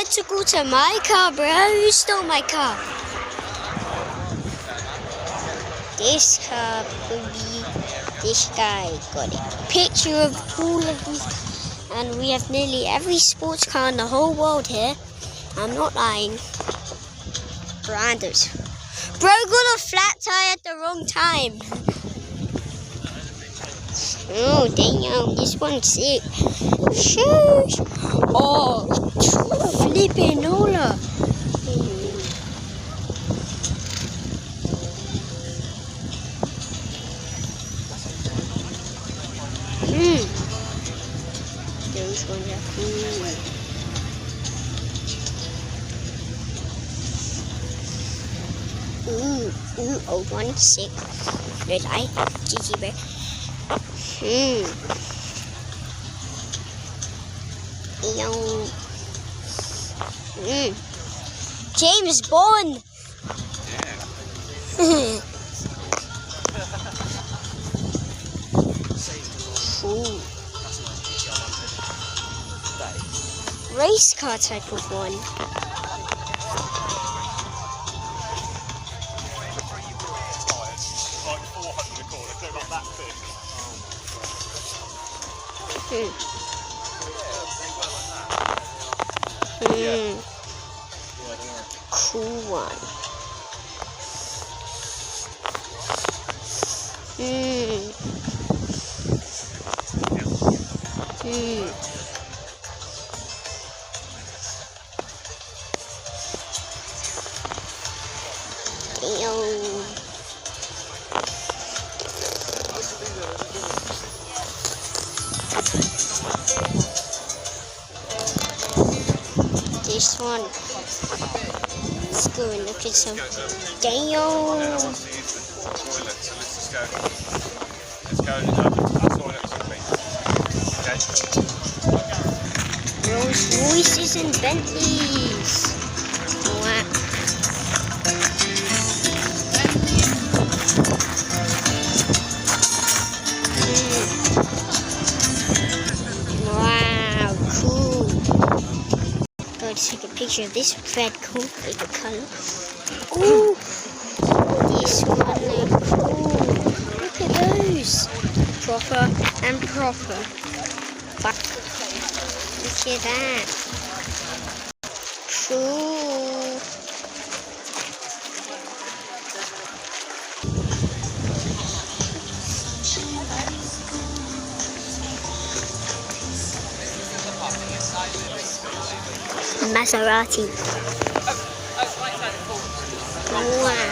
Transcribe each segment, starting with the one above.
identical to my car, bro. Who stole my car? This car could be this guy. Got a picture of all of these. And we have nearly every sports car in the whole world here. I'm not lying. Brandos. Bro got a flat tire at the wrong time. Oh, damn. This one's sick. Shush. Oh, flipping Nola. Those ones are cool. Old one, sick. Red eye, GG bear. James Bond. Cool. Race car type of one. Cool one. This one. Let's go and look at some. Damn. Rolls Royces and Bentleys. Wow. Wow, cool. Gotta take a picture of this red cool favorite color. Ooh, this one cool. Look at those. Proper and proper. Fuck. Look at that. Cool. Maserati. Wow.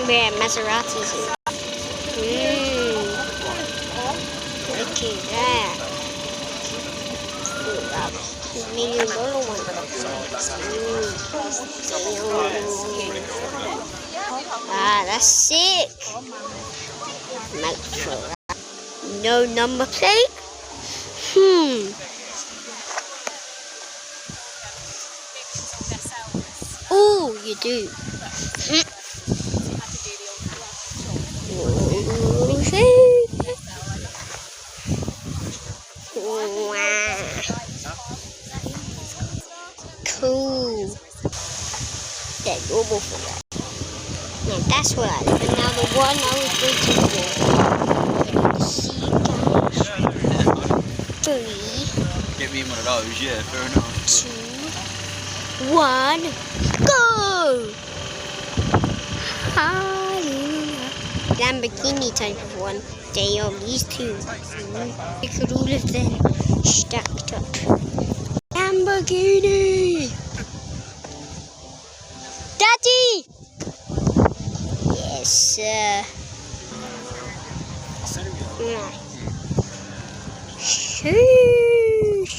Yeah, Maseratis. Look at that. $1 million one. Ah, that's sick. No number plate? Oh, you do. Cool. Yeah, normal for that. Now that's what I live. And now the one I was waiting for. 3. Get me in one of those, yeah, fair enough. 2, 1, go! Hallelujah. Lamborghini type of one. Damn, these two. Look at all of them stacked up. Lamborghini! Daddy! Yes, sir. Sheesh.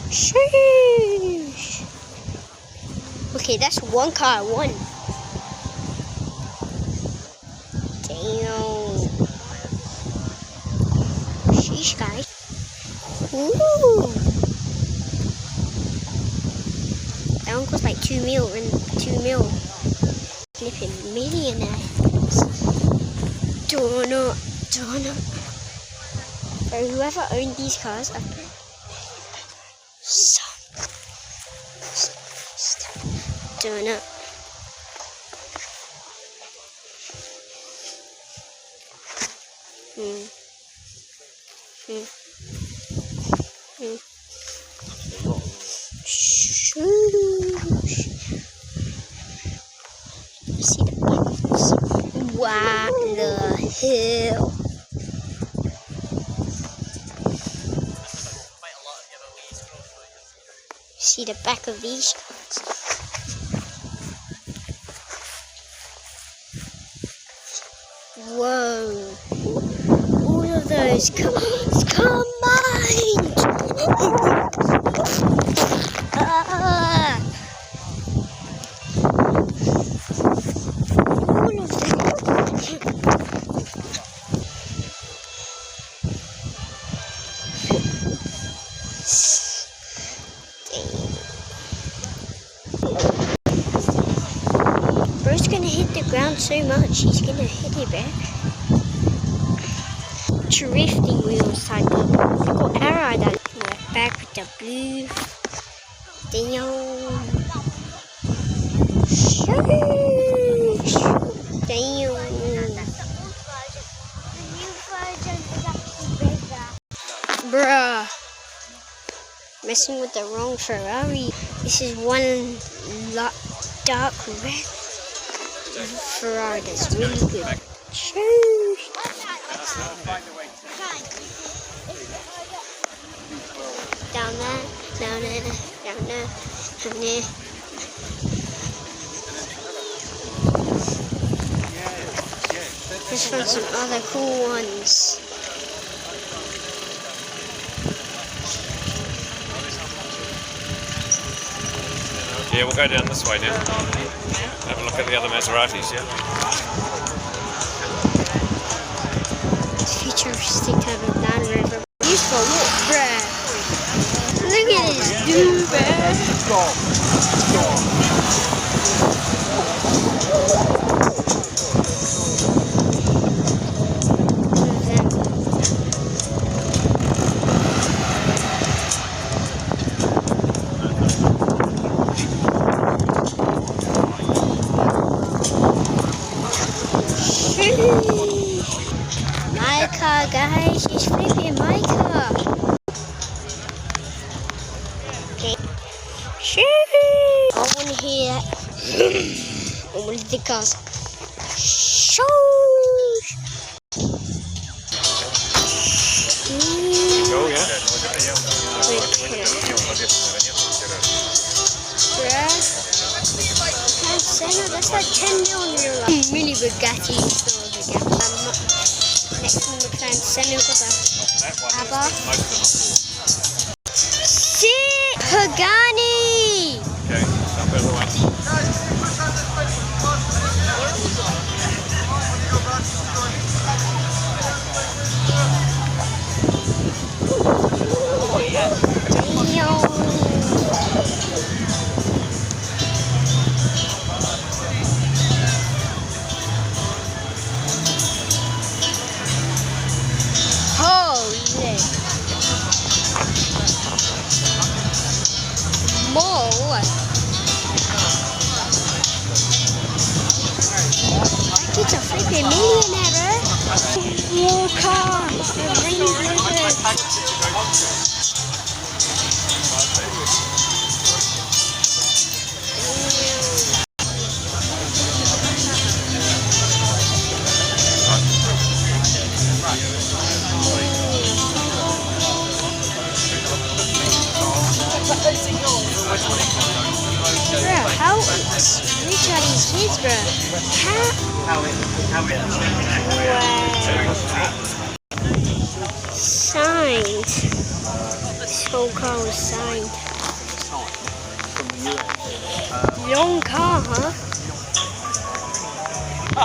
Sheesh. Okay, that's one car I won. Damn. Sheesh. fish, guys. Ooh. That one costs like 2 mil and 2 mil. Flipping millionaire. Donut. So whoever owned these cars, donut. See the buttons. What the hell? See the back of these cars. Whoa. All of those cars combined. All of them. Bro's gonna hit the ground so much, he's gonna hit it back. Drifting wheels type of little arrow that we're back with the blue. Damn. Damn. Bruh. Messing with the wrong Ferrari. This is one dark red Ferrari that's really good. Down there. Let's find some other cool ones. Yeah, we'll go down this way now. Have a look at the other Maseratis, yeah? It's futuristic type of Land Rover. Useful, look, bruh. Look at this dude, bruh. My car, guys, she's flipping my car. Okay. I want to hear all of the cars. Oh, yeah? That's like 10 mil in real life. Mini Bugatti. Next one, the fan Senna got a ABBA. Sit Pagani! Okay, jump out of the way. It's a freaking millionaire, more car, Range Rover. Bro, how rich are these kids, bro? Wow. Signed. This whole car was signed. Long car, huh? Oh,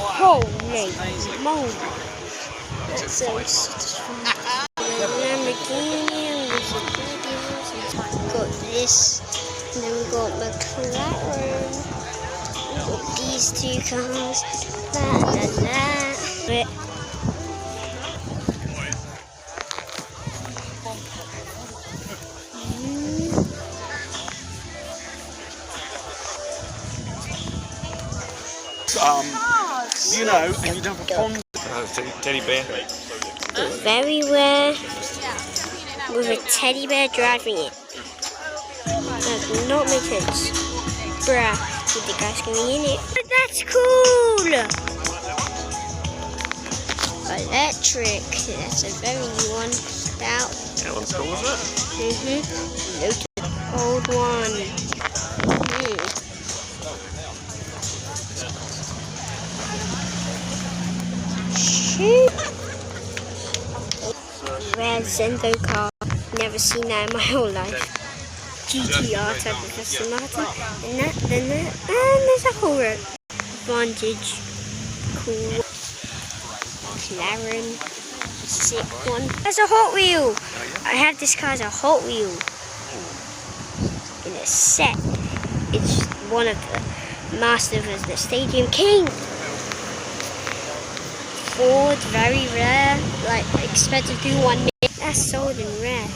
wow. Holy moly. That's so this. And then we got McLaren. We got these two cars. You know, and you don't have a pond. Teddy bear. Very rare with a teddy bear driving it. That does not make sense. Bruh, with the guys going in it. But that's cool! Electric. That's a very new one. That one's cool, isn't it? Old one. Rare Zendo car. Never seen that in my whole life. GTR type of Aston Martin. And there's a whole Vantage. Cool. McLaren. Sick one. There's a Hot Wheel. I have this car as a Hot Wheel. In a set. It's one of the masters of the Stadium King. Ford, very rare, like expected to do 1 million. That's sold in rare.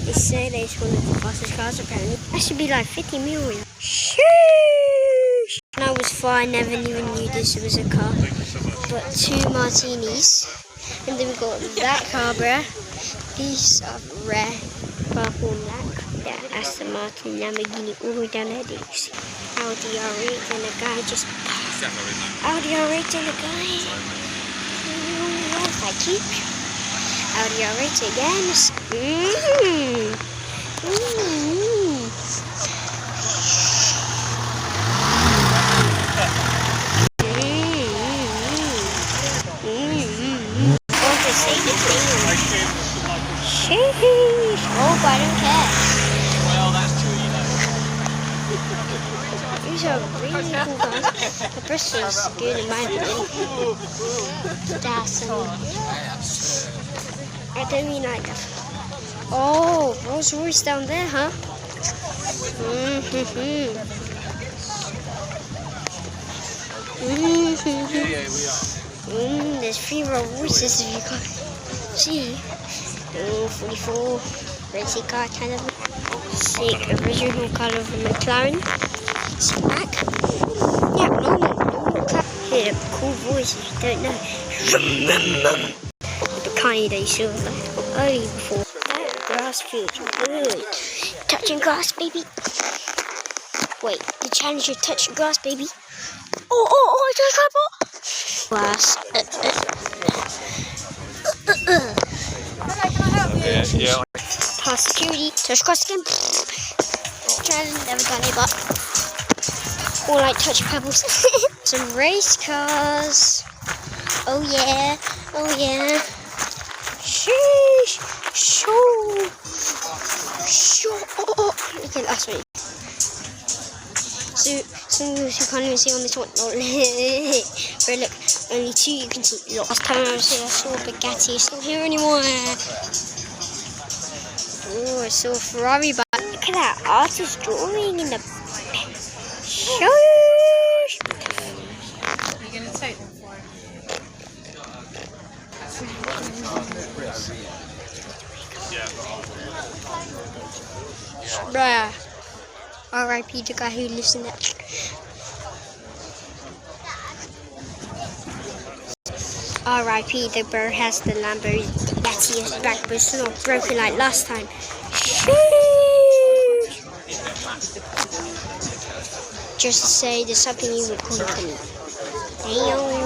They say that it's one of the fastest cars apparently. That should be like 50 million. Sheesh! When I was 4, I never even knew this was a car. But 2 martinis. And then we got that car, bruh. These are rare, purple and black. Yeah, Aston Martin, Lamborghini, all the way down there. Audi R8 and a guy just passed. Audi R8 and a guy. Thank you. Audi R8 again. Want to say the thing? Sheesh. Oh, I don't care. Well, that's true, you know. These are really cool cars. The Bristol is good in my opinion. That's I don't mean like that. Oh, Rolls Royce down there, huh? There's 3 Rolls Royces if you can see. 44 racing car kind of sick original colour of the McLaren. Sit back. Yeah, normal car. Hear the cool voice if you don't know. The kind that you saw early before. That grass feels good. Touching grass, baby. Wait, the challenge is touching grass, baby. Oh, I just got grass. Yeah. Pass security. Touch grass again. Challenge, never done it, but all like touch pebbles. Some race cars. Oh yeah. Sheesh. Okay, last one. So, some of you can't even see on this one. But look, only 2 you can see. Last time I was here, I saw a Bugatti. It's not here anymore. Oh, I saw a Ferrari, but look at that artist drawing in the sheesh. Are you going to take them for him? Bruh. R.I.P. the guy who lives in that. R.I.P. the bro has the Lamborghini back, but it's not broken like last time. Sheesh. Just to say there's something you would call it. Damn.